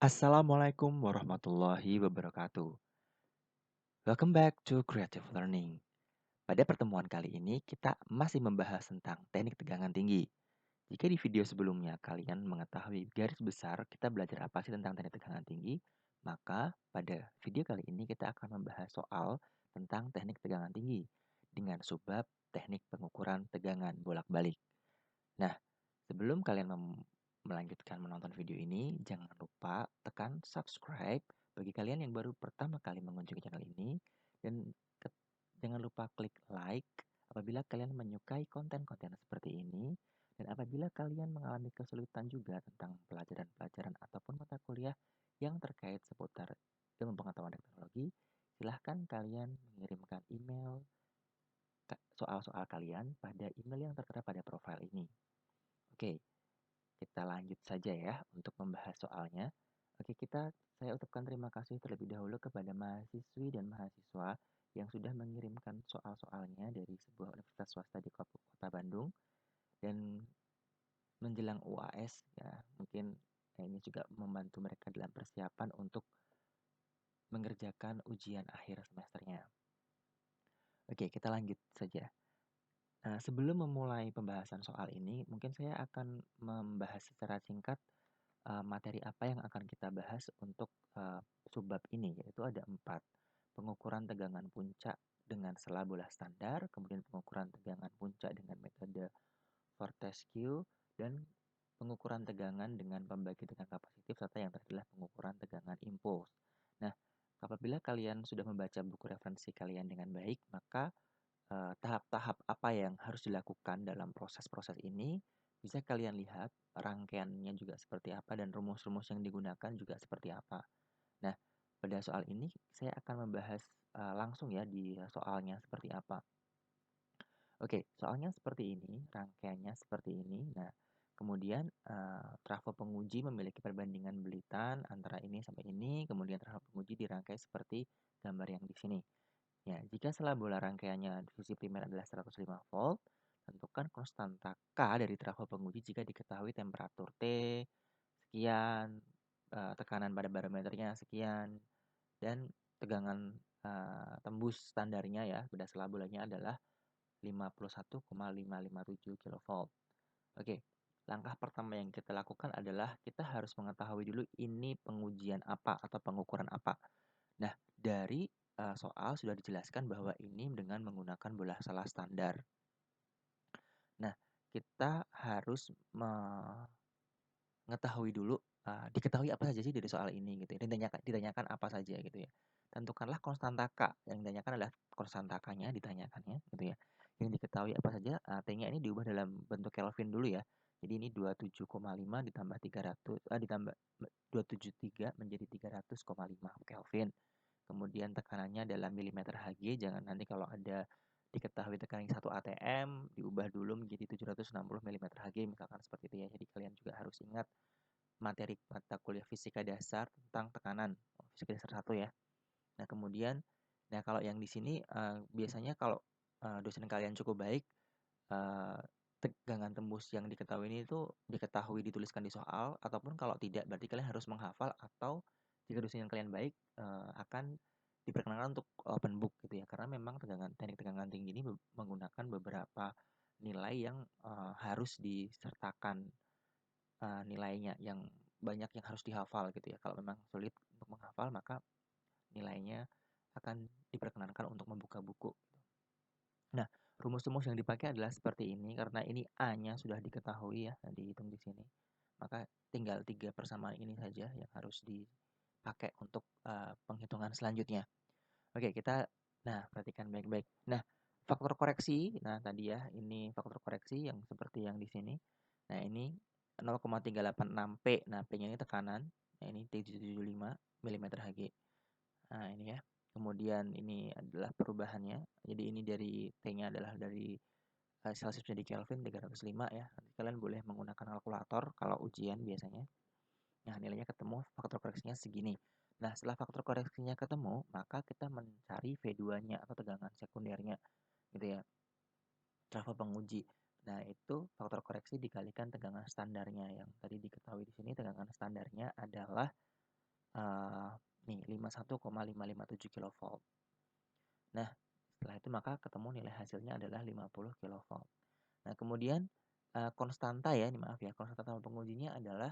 Assalamualaikum warahmatullahi wabarakatuh. Welcome back to Creative Learning. Pada pertemuan kali ini, kita masih membahas tentang teknik tegangan tinggi. Jika di video sebelumnya kalian mengetahui garis besar kita belajar apa sih tentang teknik tegangan tinggi, maka pada video kali ini kita akan membahas soal tentang teknik tegangan tinggi dengan subbab teknik pengukuran tegangan bolak-balik. Nah, sebelum kalian melanjutkan menonton video ini, jangan lupa tekan subscribe bagi kalian yang baru pertama kali mengunjungi channel ini dan jangan lupa klik like apabila kalian menyukai konten-konten seperti ini dan apabila kalian mengalami kesulitan juga tentang pelajaran-pelajaran ataupun mata kuliah yang terkait seputar ilmu pengetahuan teknologi, silahkan kalian mengirimkan email soal-soal kalian pada email yang tertera pada profil ini. Oke, kita lanjut saja ya untuk membahas soalnya. Oke, saya ucapkan terima kasih terlebih dahulu kepada mahasiswi dan mahasiswa yang sudah mengirimkan soal-soalnya dari sebuah universitas swasta di Kota Bandung dan menjelang UAS ya, mungkin ini juga membantu mereka dalam persiapan untuk mengerjakan ujian akhir semesternya. Oke, kita lanjut saja. Sebelum memulai pembahasan soal ini, mungkin saya akan membahas secara singkat materi apa yang akan kita bahas untuk subbab ini, yaitu ada 4. Pengukuran tegangan puncak dengan sela bola standar, kemudian pengukuran tegangan puncak dengan metode Fortescue, dan pengukuran tegangan dengan pembagi tegangan kapasitif, serta yang terakhir adalah pengukuran tegangan impuls. Nah, apabila kalian sudah membaca buku referensi kalian dengan baik, maka tahap-tahap apa yang harus dilakukan dalam proses-proses ini bisa kalian lihat rangkaiannya juga seperti apa dan rumus-rumus yang digunakan juga seperti apa. Nah, pada soal ini saya akan membahas langsung ya di soalnya seperti apa. Oke, soalnya seperti ini, rangkaiannya seperti ini. Nah, kemudian trafo penguji memiliki perbandingan belitan antara ini sampai ini, kemudian trafo penguji dirangkai seperti gambar yang di sini. Ya, jika sela bola rangkaiannya divisi primer adalah 105 volt, tentukan konstanta K dari trafo penguji jika diketahui temperatur T sekian, tekanan pada barometernya sekian, dan tegangan tembus standarnya ya pada sela bolanya adalah 51,557 kV. Oke, langkah pertama yang kita lakukan adalah kita harus mengetahui dulu ini pengujian apa atau pengukuran apa. Nah, dari soal sudah dijelaskan bahwa ini dengan menggunakan bola sela standar. Nah, kita harus mengetahui dulu, diketahui apa saja sih dari soal ini gitu ya, ditanyakan apa saja gitu ya. Tentukanlah konstanta K, yang ditanyakan adalah konstanta K-nya ditanyakannya gitu ya. Yang diketahui apa saja, T-nya ini diubah dalam bentuk Kelvin dulu ya. Jadi ini 27,5 ditambah 300, ditambah 273 menjadi 300,5 Kelvin. Kemudian tekanannya dalam milimeter Hg, jangan nanti kalau ada diketahui tekanan 1 atm diubah dulu menjadi 760 milimeter Hg misalkan seperti itu ya. Jadi kalian juga harus ingat materi mata kuliah fisika dasar tentang tekanan, fisika dasar 1 ya. Nah, kemudian kalau yang di sini biasanya kalau dosen kalian cukup baik, tegangan tembus yang diketahui ini itu diketahui dituliskan di soal, ataupun kalau tidak berarti kalian harus menghafal, atau jika dosen yang kalian baik akan diperkenankan untuk open book gitu ya, karena memang teknik tegangan tinggi ini menggunakan beberapa nilai yang harus disertakan nilainya, yang banyak yang harus dihafal gitu ya. Kalau memang sulit untuk menghafal maka nilainya akan diperkenankan untuk membuka buku. Nah, rumus-rumus yang dipakai adalah seperti ini, karena ini A-nya sudah diketahui ya, dihitung di sini. Maka tinggal 3 persamaan ini saja yang harus dipakai untuk penghitungan selanjutnya. Oke, perhatikan baik-baik. Nah, faktor koreksi, nah tadi ya, ini faktor koreksi yang seperti yang di sini. Nah, ini 0,386 P. Nah, P-nya ini tekanan. Nah, ini 775 mm Hg. Nah, ini ya. Kemudian ini adalah perubahannya. Jadi ini dari T-nya adalah dari Celsius menjadi Kelvin 305 ya. Nanti kalian boleh menggunakan kalkulator kalau ujian biasanya. Nah, nilainya ketemu, faktor koreksinya segini. Nah, setelah faktor koreksinya ketemu, maka kita mencari V2-nya atau tegangan sekundernya gitu ya. Trafo penguji. Nah, itu faktor koreksi dikalikan tegangan standarnya yang tadi diketahui di sini. Tegangan standarnya adalah eh, nih 51,557 kilovolt. Nah, setelah itu maka ketemu nilai hasilnya adalah 50 kilovolt. Nah, kemudian konstanta ya, ini maaf ya, konstanta pengujinya adalah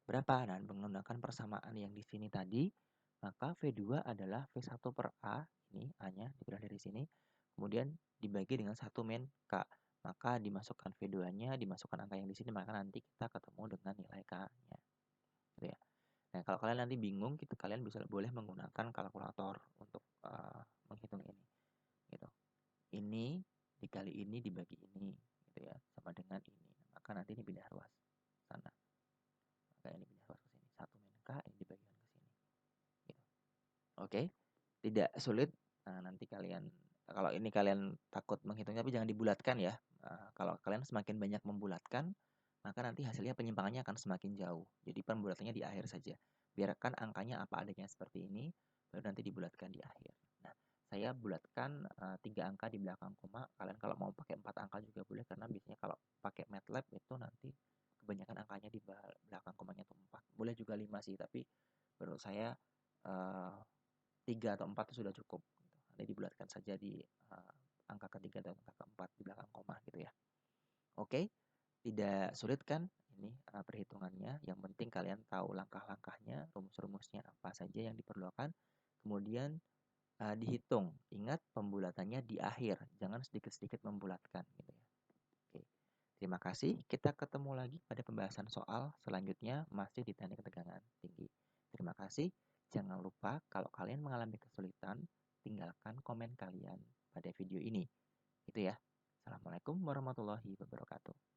berapa? Nah, menggunakan persamaan yang di sini tadi, maka V2 adalah V1 per A, ini A-nya diperoleh dari sini, kemudian dibagi dengan 1 min K. Maka dimasukkan V2-nya, dimasukkan angka yang di sini, maka nanti kita ketemu dengan nilai K-nya. Gitu ya. Nah, kalau kalian nanti bingung, kalian boleh menggunakan kalkulator untuk menghitung ini. Gitu. Ini dikali ini dibagi ini, gitu ya, sama dengan ini. Maka nanti ini pindah ruas sana. Maka ini pindah ruas ke sini. 1 min K ini dibagikan ke sini. Gitu. Oke, tidak sulit. Nah, nanti kalau ini kalian takut menghitungnya, tapi jangan dibulatkan ya. Kalau kalian semakin banyak membulatkan, maka nanti hasilnya penyimpangannya akan semakin jauh. Jadi pembulatannya di akhir saja. Biarkan angkanya apa adanya seperti ini, baru nanti dibulatkan di akhir. Nah, saya bulatkan 3 angka di belakang koma. Kalian kalau mau pakai 4 angka juga boleh, karena biasanya kalau pakai MATLAB itu nanti kebanyakan angkanya di belakang komanya itu 4. Boleh juga 5 sih, tapi menurut saya 3 atau 4 itu sudah cukup. Nanti dibulatkan saja di angka ketiga dan angka keempat di belakang koma gitu ya. Oke, tidak sulit kan ini perhitungannya. Yang penting kalian tahu langkah-langkahnya, rumus-rumusnya apa saja yang diperlukan. Kemudian dihitung. Ingat pembulatannya di akhir, jangan sedikit-sedikit membulatkan gitu ya. Oke. Terima kasih. Kita ketemu lagi pada pembahasan soal selanjutnya masih di teknik tegangan tinggi. Terima kasih. Jangan lupa kalau kalian mengalami kesulitan, tinggalkan komen kalian pada video ini. Itu ya. Assalamualaikum warahmatullahi wabarakatuh.